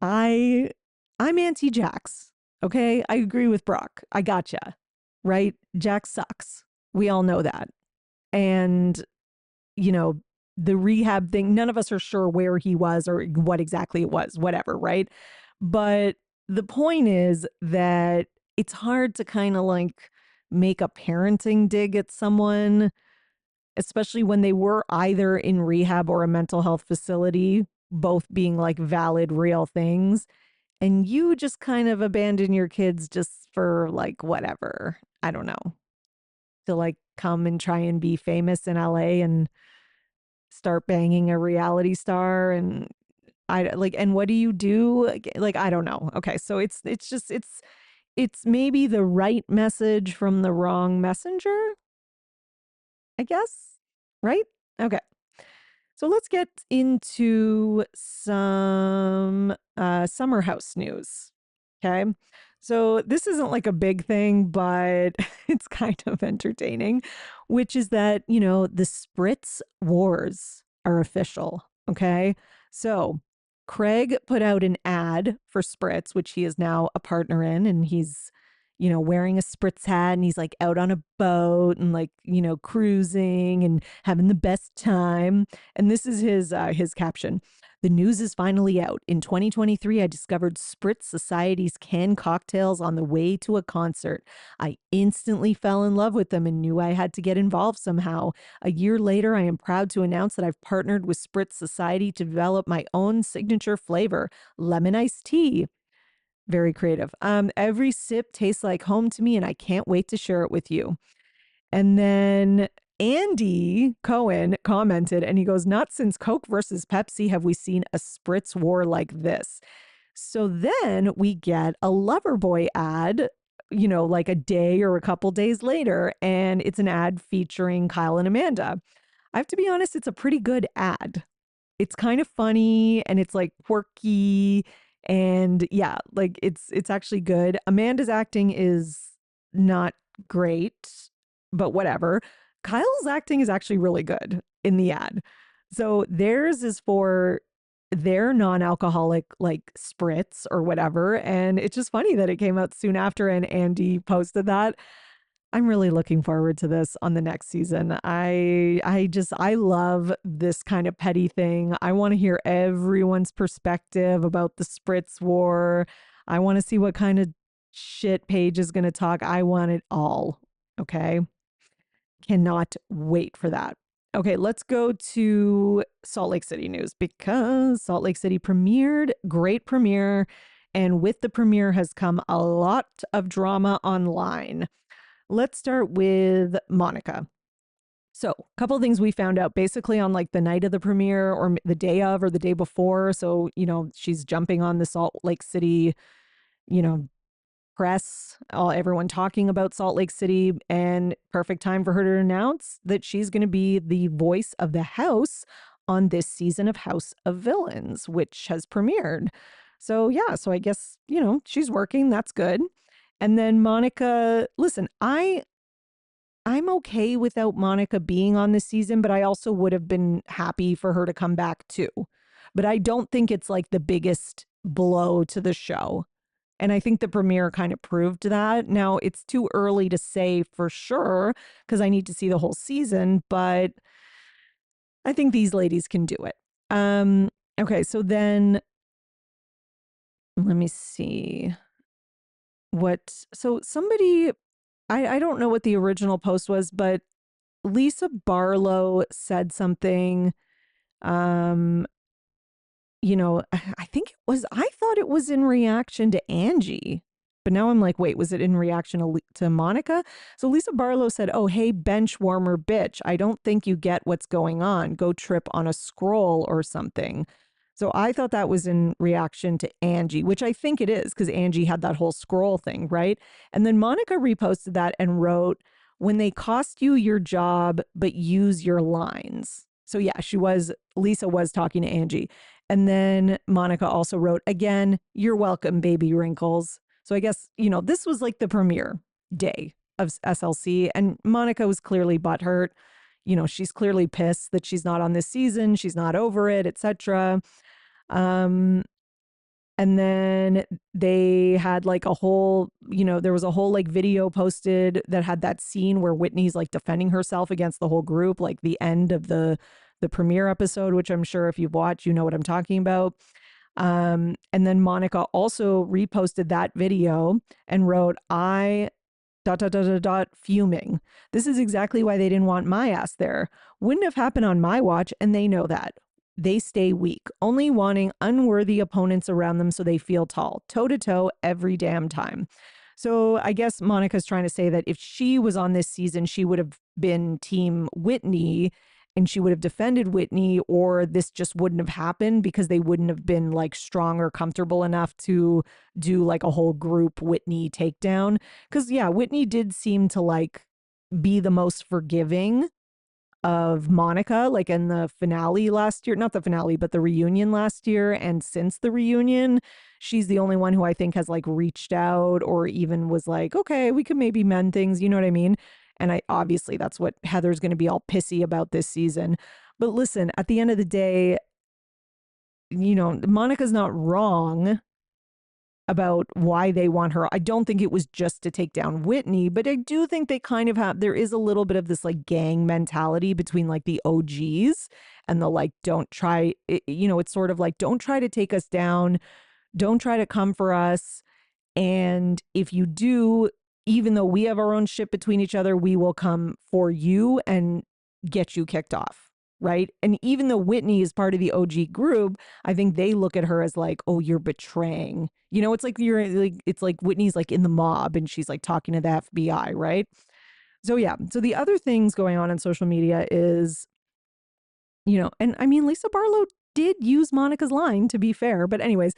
Speaker 1: I I'm anti-Jax. Okay? I agree with Brock. I gotcha. Right? Jax sucks. We all know that. And, you know, the rehab thing, none of us are sure where he was or what exactly it was, whatever, right? But the point is that it's hard to kind of like make a parenting dig at someone, especially when they were either in rehab or a mental health facility, both being like valid, real things. And you just kind of abandon your kids just for like whatever. I don't know. To like come and try and be famous in LA and start banging a reality star and I like and what do you do? Like I don't know. Okay, so it's maybe the right message from the wrong messenger, I guess. Right? Okay. So let's get into some summer house news. Okay. So this isn't like a big thing, but it's kind of entertaining, which is that, you know, the Spritz wars are official. Okay. So Craig put out an ad for Spritz, which he is now a partner in, and he's, you know, wearing a Spritz hat and he's like out on a boat and like, you know, cruising and having the best time. And this is his caption. The news is finally out. In 2023, I discovered Spritz Society's canned cocktails on the way to a concert. I instantly fell in love with them and knew I had to get involved somehow. A year later, I am proud to announce that I've partnered with Spritz Society to develop my own signature flavor, lemon iced tea. Very creative. Every sip tastes like home to me, and I can't wait to share it with you. And then Andy Cohen commented, and he goes, not since Coke versus Pepsi have we seen a Spritz war like this. So then we get a Loverboy ad, you know, like a day or a couple days later, and it's an ad featuring Kyle and Amanda. I have to be honest, it's a pretty good ad. It's kind of funny and it's like quirky and yeah, like it's actually good. Amanda's acting is not great, but whatever. Kyle's acting is actually really good in the ad. So theirs is for their non-alcoholic like spritz or whatever, and it's just funny that it came out soon after and Andy posted that. I'm really looking forward to this on the next season. I love this kind of petty thing. I want to hear everyone's perspective about the Spritz war. I want to see what kind of shit Paige is going to talk. I want it all. Okay. Cannot wait for that. Okay, let's go to Salt Lake City news because Salt Lake City premiered, great premiere, and with the premiere has come a lot of drama online. Let's start with Monica. So, a couple of things we found out basically on like the night of the premiere or the day of or the day before. So, you know, she's jumping on the Salt Lake City, you know, press, everyone talking about Salt Lake City, and perfect time for her to announce that she's going to be the voice of the house on this season of House of Villains, which has premiered. So yeah, so I guess, she's working. That's good. And then Monica, listen, I'm okay without Monica being on this season, but I also would have been happy for her to come back too. But I don't think it's like the biggest blow to the show. And I think the premiere kind of proved that. Now, it's too early to say for sure because I need to see the whole season, but I think these ladies can do it. Okay, so then let me see so somebody, I don't know what the original post was, but Lisa Barlow said something. Um, I think I thought it was in reaction to Angie, but now I'm like, wait, was it in reaction to Monica? So Lisa Barlow said, oh, hey, bench warmer bitch. I don't think you get what's going on. Go trip on a scroll or something. So I thought that was in reaction to Angie, which I think it is because Angie had that whole scroll thing, right? And then Monica reposted that and wrote, when they cost you your job, but use your lines. So yeah, Lisa was talking to Angie. And then Monica also wrote, again, you're welcome, baby wrinkles. So I guess, this was like the premiere day of SLC. And Monica was clearly butthurt. She's clearly pissed that she's not on this season. She's not over it, etc. And then they had like there was a whole like video posted that had that scene where Whitney's like defending herself against the whole group, like the end of the premiere episode, which I'm sure if you've watched, you know what I'm talking about. And then Monica also reposted that video and wrote, fuming. This is exactly why they didn't want my ass there. Wouldn't have happened on my watch, and they know that. They stay weak, only wanting unworthy opponents around them so they feel tall, toe to toe every damn time. So I guess Monica's trying to say that if she was on this season, she would have been team Whitney and she would have defended Whitney, or this just wouldn't have happened because they wouldn't have been like strong or comfortable enough to do like a whole group Whitney takedown. Because yeah, Whitney did seem to like be the most forgiving of Monica, like in the finale last year, not the finale, but the reunion last year. And since the reunion, she's the only one who I think has like reached out or even was like, okay, we could maybe mend things. You know what I mean? And obviously that's what Heather's going to be all pissy about this season. But listen, at the end of the day, Monica's not wrong about why they want her. I don't think it was just to take down Whitney, but I do think they kind of there is a little bit of this like gang mentality between like the OGs and the like, don't try, it's sort of like, don't try to take us down. Don't try to come for us. And if you do, even though we have our own shit between each other, we will come for you and get you kicked off. Right. And even though Whitney is part of the OG group, I think they look at her as like, oh, you're betraying. It's like it's like Whitney's like in the mob and she's like talking to the FBI. Right. So, yeah. So the other things going on social media is, and I mean, Lisa Barlow did use Monica's line, to be fair. But anyways,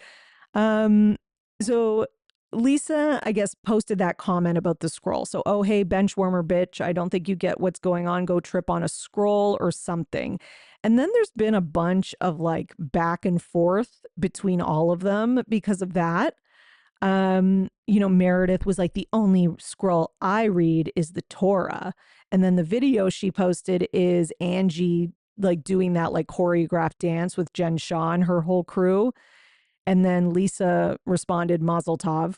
Speaker 1: so Lisa, I guess, posted that comment about the scroll. So, oh, hey, bench warmer bitch. I don't think you get what's going on. Go trip on a scroll or something. And then there's been a bunch of like back and forth between all of them because of that. Meredith was like, the only scroll I read is the Torah. And then the video she posted is Angie like doing that like choreographed dance with Jen Shaw and her whole crew. And then Lisa responded, Mazel Tov.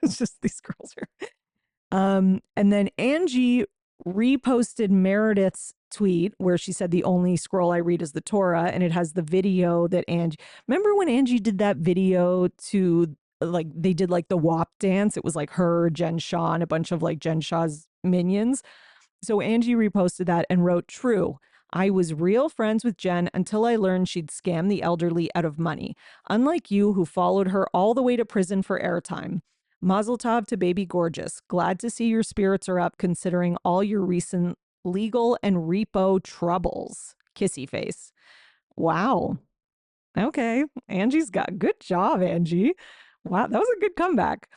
Speaker 1: It's just these girls are. And then Angie reposted Meredith's tweet where she said the only scroll I read is the Torah, and it has the video that Angie. Remember when Angie did that video to like they did like the WAP dance? It was like her, Jen Shaw, and a bunch of like Jen Shaw's minions. So Angie reposted that and wrote, true. I was real friends with Jen until I learned she'd scam the elderly out of money. Unlike you, who followed her all the way to prison for airtime. Mazel tov to baby gorgeous. Glad to see your spirits are up considering all your recent legal and repo troubles. Kissy face. Wow. Okay. Angie's got good job, Angie. Wow, that was a good comeback.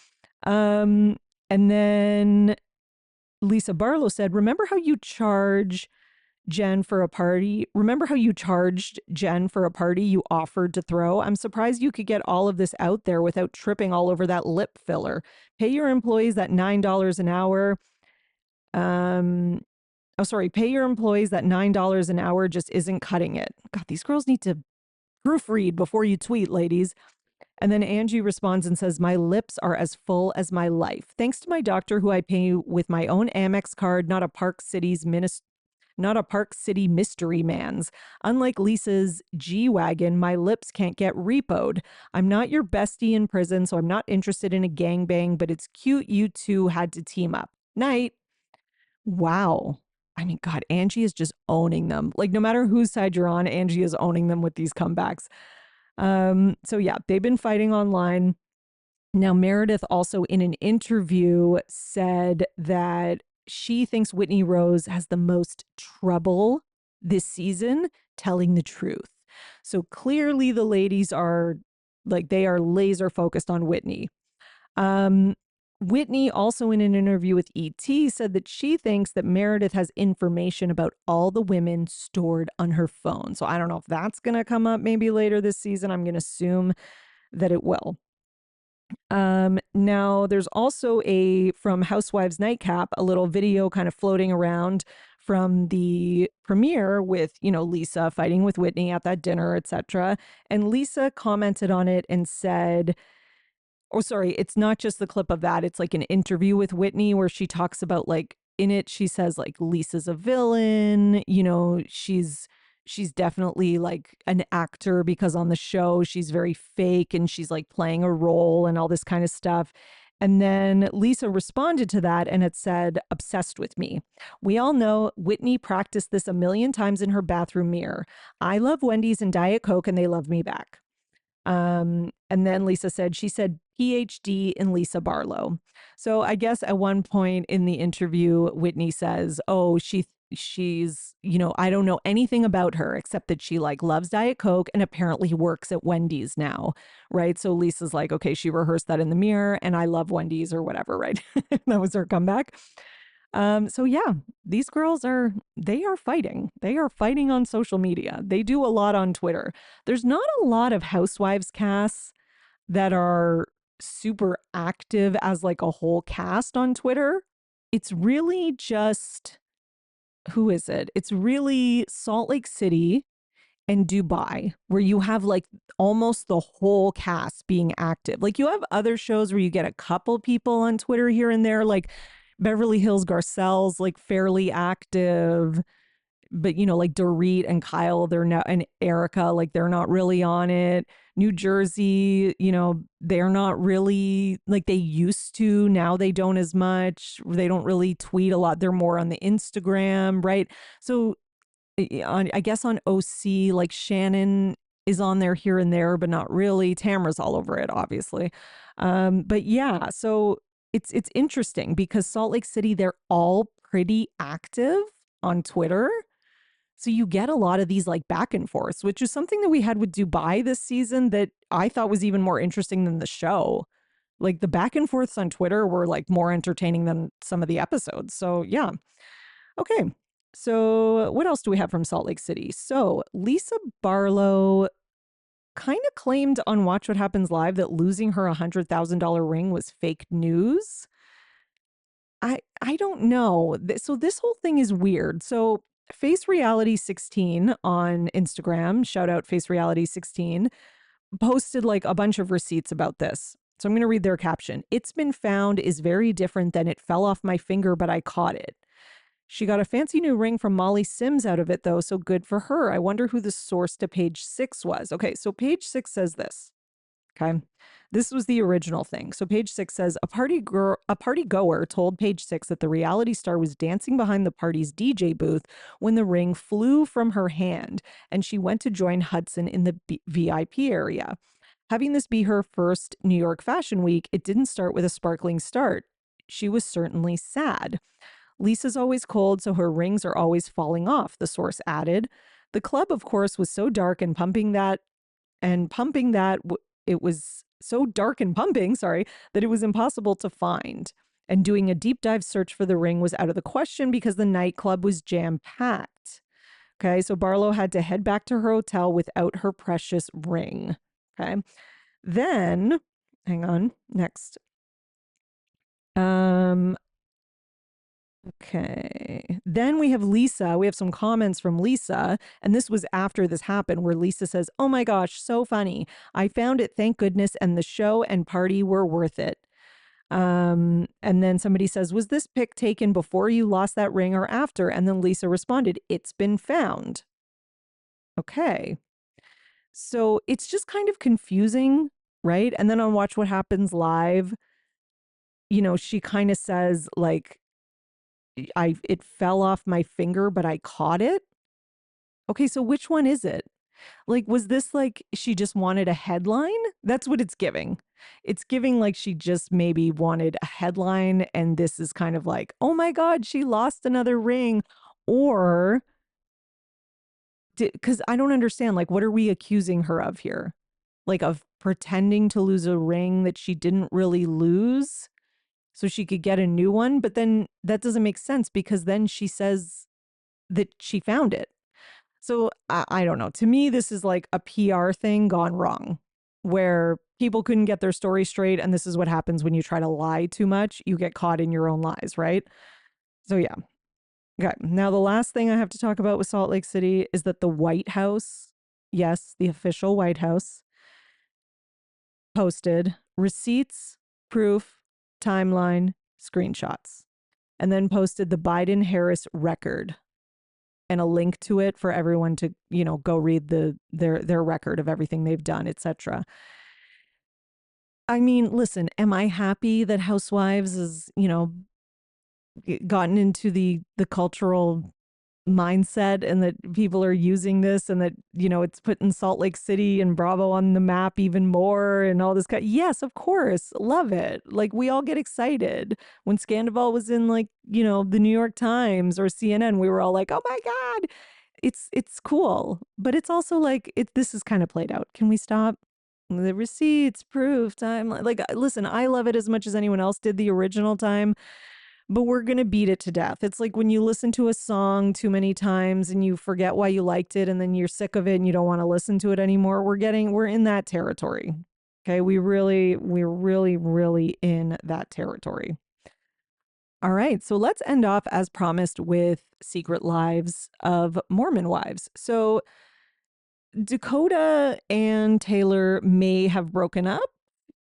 Speaker 1: And then Lisa Barlow said, remember how you charge Jen for a party. Remember how you charged Jen for a party you offered to throw? I'm surprised you could get all of this out there without tripping all over that lip filler. Pay your employees that $9 an hour. Pay your employees that $9 an hour just isn't cutting it. God, these girls need to proofread before you tweet, ladies. And then Angie responds and says, my lips are as full as my life. Thanks to my doctor, who I pay with my own Amex card, not a Park City mystery man's. Unlike Lisa's G-Wagon, my lips can't get repoed. I'm not your bestie in prison, so I'm not interested in a gangbang, but it's cute you two had to team up. Night. Wow. I mean, God, Angie is just owning them. Like, no matter whose side you're on, Angie is owning them with these comebacks. So yeah, they've been fighting online. Now, Meredith also in an interview said that she thinks Whitney Rose has the most trouble this season telling the truth. So clearly the ladies are they are laser focused on Whitney. Whitney also in an interview with ET said that she thinks that Meredith has information about all the women stored on her phone. So I don't know if that's going to come up maybe later this season. I'm going to assume that it will. Now there's also from Housewives Nightcap, a little video kind of floating around from the premiere with, Lisa fighting with Whitney at that dinner, etc. And Lisa commented on it and said, it's not just the clip of that. It's like an interview with Whitney where she talks about in it, she says Lisa's a villain, she's definitely an actor because on the show she's very fake and she's playing a role and all this kind of stuff. And then Lisa responded to that and it said, obsessed with me. We all know Whitney practiced this a million times in her bathroom mirror. I love Wendy's and Diet Coke and they love me back. And then Lisa said, she said PhD in Lisa Barlow. So I guess at one point in the interview, Whitney says, she's, I don't know anything about her except that she loves Diet Coke and apparently works at Wendy's now. Right. So Lisa's okay, she rehearsed that in the mirror and I love Wendy's or whatever. Right. That was her comeback. So yeah, these girls they are fighting. They are fighting on social media. They do a lot on Twitter. There's not a lot of Housewives casts that are super active as a whole cast on Twitter. It's really just, who is it? It's really Salt Lake City and Dubai, where you have almost the whole cast being active. You have other shows where you get a couple people on Twitter here and there, Beverly Hills Garcelle's fairly active, but Dorit and Kyle, they're now, and Erica, they're not really on it. New Jersey, they're not really they used to. Now they don't as much. They don't really tweet a lot. They're more on the Instagram, right? So I guess on OC, Shannon is on there here and there, but not really. Tamra's all over it, obviously. But yeah, so it's interesting because Salt Lake City, they're all pretty active on Twitter. So you get a lot of these back and forths, which is something that we had with Dubai this season that I thought was even more interesting than the show. The back and forths on Twitter were more entertaining than some of the episodes. So yeah. Okay. So what else do we have from Salt Lake City? So Lisa Barlow kind of claimed on Watch What Happens Live that losing her $100,000 ring was fake news. I don't know. So this whole thing is weird. So Face Reality 16 on Instagram, shout out Face Reality 16, posted a bunch of receipts about this. So I'm going to read their caption. It's been found is very different than it fell off my finger, but I caught it. She got a fancy new ring from Molly Sims out of it, though, so good for her. I wonder who the source to page 6 was. Okay, so page 6 says this. Okay, this was the original thing. So page 6 says, a party goer told page 6 that the reality star was dancing behind the party's DJ booth when the ring flew from her hand, and she went to join Hudson in the VIP area. Having this be her first New York Fashion Week, it didn't start with a sparkling start. She was certainly sad. Lisa's always cold, so her rings are always falling off, the source added. The club, of course, was so dark and it was so dark and pumping, that it was impossible to find. And doing a deep dive search for the ring was out of the question because the nightclub was jam-packed. Okay, so Barlow had to head back to her hotel without her precious ring. Okay, then, hang on, next. Okay, then we have Lisa. We have some comments from Lisa, and this was after this happened, where Lisa says, "Oh my gosh, so funny. I found it, thank goodness, and the show and party were worth it." And then somebody says, "Was this pic taken before you lost that ring or after?" And then Lisa responded, "It's been found." Okay. So it's just kind of confusing, right? And then on Watch What Happens Live, she kind of says like, it fell off my finger, but I caught it. Okay, so which one is it? Like, was this like she just wanted a headline? That's what it's giving. It's giving like she just maybe wanted a headline, and this is kind of like, oh my God, she lost another ring. Or, because I don't understand, like, what are we accusing her of here? Like, of pretending to lose a ring that she didn't really lose so she could get a new one? But then that doesn't make sense because then she says that she found it. So I don't know. To me, this is like a PR thing gone wrong, where people couldn't get their story straight. And this is what happens when you try to lie too much. You get caught in your own lies, right? So, yeah. Okay. Now, the last thing I have to talk about with Salt Lake City is that the White House, yes, the official White House, posted receipts, proof, timeline, screenshots, and then posted the Biden Harris record and a link to it for everyone to, go read their record of everything they've done, etc. I mean, listen, am I happy that Housewives is, gotten into the cultural mindset and that people are using this and that, it's putting Salt Lake City and Bravo on the map even more and all this kind. Yes, of course. Love it. Like, we all get excited. When Scandival was in, like, the New York Times or CNN, we were all like, oh my God, it's cool. But it's also like, this is kind of played out. Can we stop? The receipts, proof, time. Like, listen, I love it as much as anyone else did the original time, but we're going to beat it to death. It's like when you listen to a song too many times and you forget why you liked it and then you're sick of it and you don't want to listen to it anymore. We're in that territory. Okay. We're really in that territory. All right. So let's end off as promised with Secret Lives of Mormon Wives. So Dakota and Taylor may have broken up,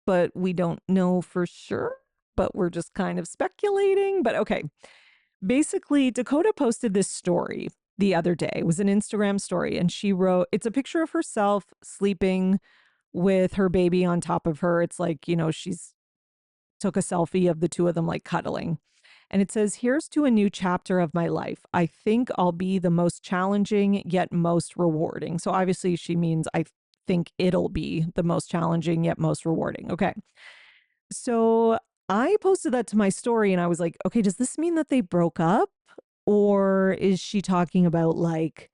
Speaker 1: but we don't know for sure. But we're just kind of speculating. But okay. Basically, Dakota posted this story the other day. It was an Instagram story, and she wrote, it's a picture of herself sleeping with her baby on top of her. It's like, she's took a selfie of the two of them like cuddling. And it says, "Here's to a new chapter of my life. I think I'll be the most challenging yet most rewarding." So obviously she means I think it'll be the most challenging yet most rewarding. Okay. So I posted that to my story and I was like, okay, does this mean that they broke up? Or is she talking about like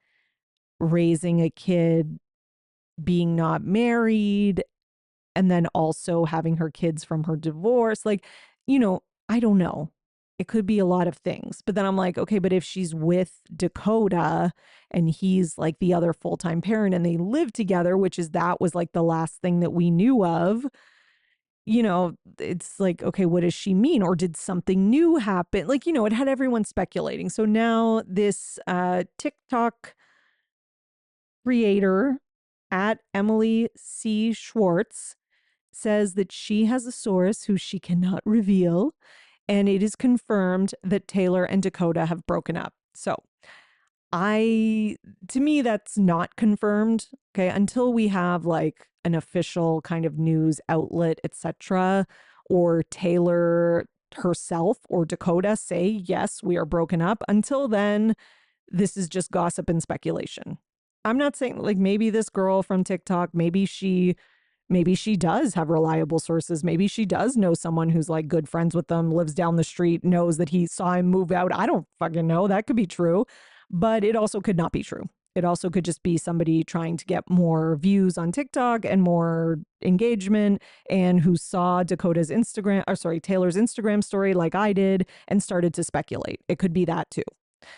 Speaker 1: raising a kid, being not married, and then also having her kids from her divorce? Like, I don't know. It could be a lot of things. But then I'm like, okay, but if she's with Dakota and he's like the other full-time parent and they live together, that was like the last thing that we knew of, it's like, okay, what does she mean? Or did something new happen? Like, it had everyone speculating. So now this TikTok creator at Emily C. Schwartz says that she has a source who she cannot reveal, and it is confirmed that Taylor and Dakota have broken up. So to me, that's not confirmed. Okay. Until we have like an official kind of news outlet, etc., or Taylor herself or Dakota say, yes, we are broken up. Until then, this is just gossip and speculation. I'm not saying like maybe this girl from TikTok, maybe she does have reliable sources. Maybe she does know someone who's like good friends with them, lives down the street, knows that he saw him move out. I don't fucking know. That could be true, but it also could not be true. It also could just be somebody trying to get more views on TikTok and more engagement, and who saw Taylor's Instagram story like I did and started to speculate. It could be that too.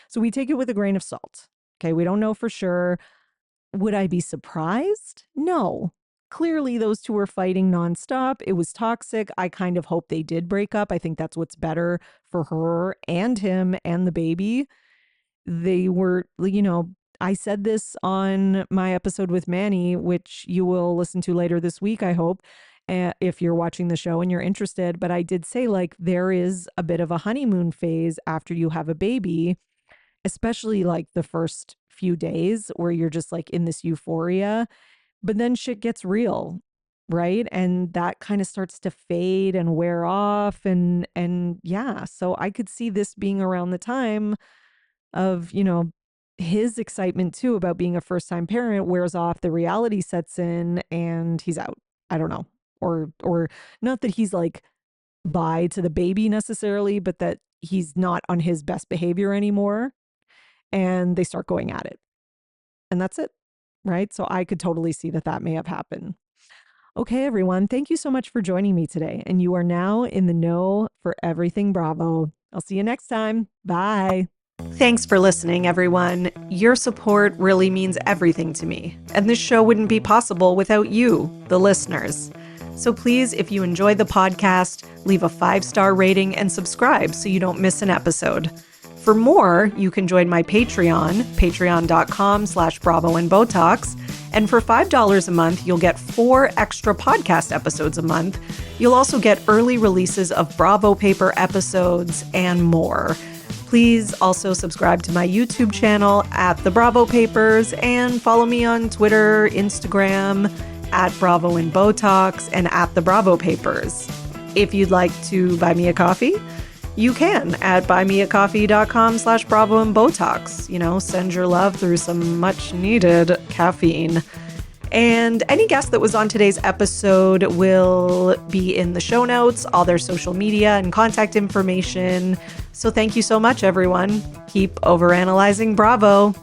Speaker 1: So we take it with a grain of salt. Okay, we don't know for sure. Would I be surprised? No. Clearly, those two were fighting nonstop. It was toxic. I kind of hope they did break up. I think that's what's better for her and him and the baby. They were, I said this on my episode with Manny, which you will listen to later this week, I hope, if you're watching the show and you're interested. But I did say, like, there is a bit of a honeymoon phase after you have a baby, especially like the first few days where you're just like in this euphoria, but then shit gets real, right? And that kind of starts to fade and wear off. And yeah, so I could see this being around the time of, his excitement too about being a first time parent wears off, the reality sets in and he's out. I don't know. Or not that he's like bye to the baby necessarily, but that he's not on his best behavior anymore. And they start going at it. And that's it. Right? So I could totally see that may have happened. Okay, everyone. Thank you so much for joining me today. And you are now in the know for everything Bravo. I'll see you next time. Bye. Thanks for listening, everyone. Your support really means everything to me. And this show wouldn't be possible without you, the listeners. So please, if you enjoy the podcast, leave a 5-star rating and subscribe so you don't miss an episode. For more, you can join my Patreon, patreon.com/BravoandBotox. And for $5 a month, you'll get 4 extra podcast episodes a month. You'll also get early releases of Bravo Paper episodes and more. Please also subscribe to my YouTube channel at The Bravo Papers and follow me on Twitter, Instagram, at Bravo and Botox and at The Bravo Papers. If you'd like to buy me a coffee, you can at buymeacoffee.com/Bravo and Botox. Send your love through some much needed caffeine. And any guest that was on today's episode will be in the show notes, all their social media and contact information. So thank you so much, everyone. Keep overanalyzing Bravo.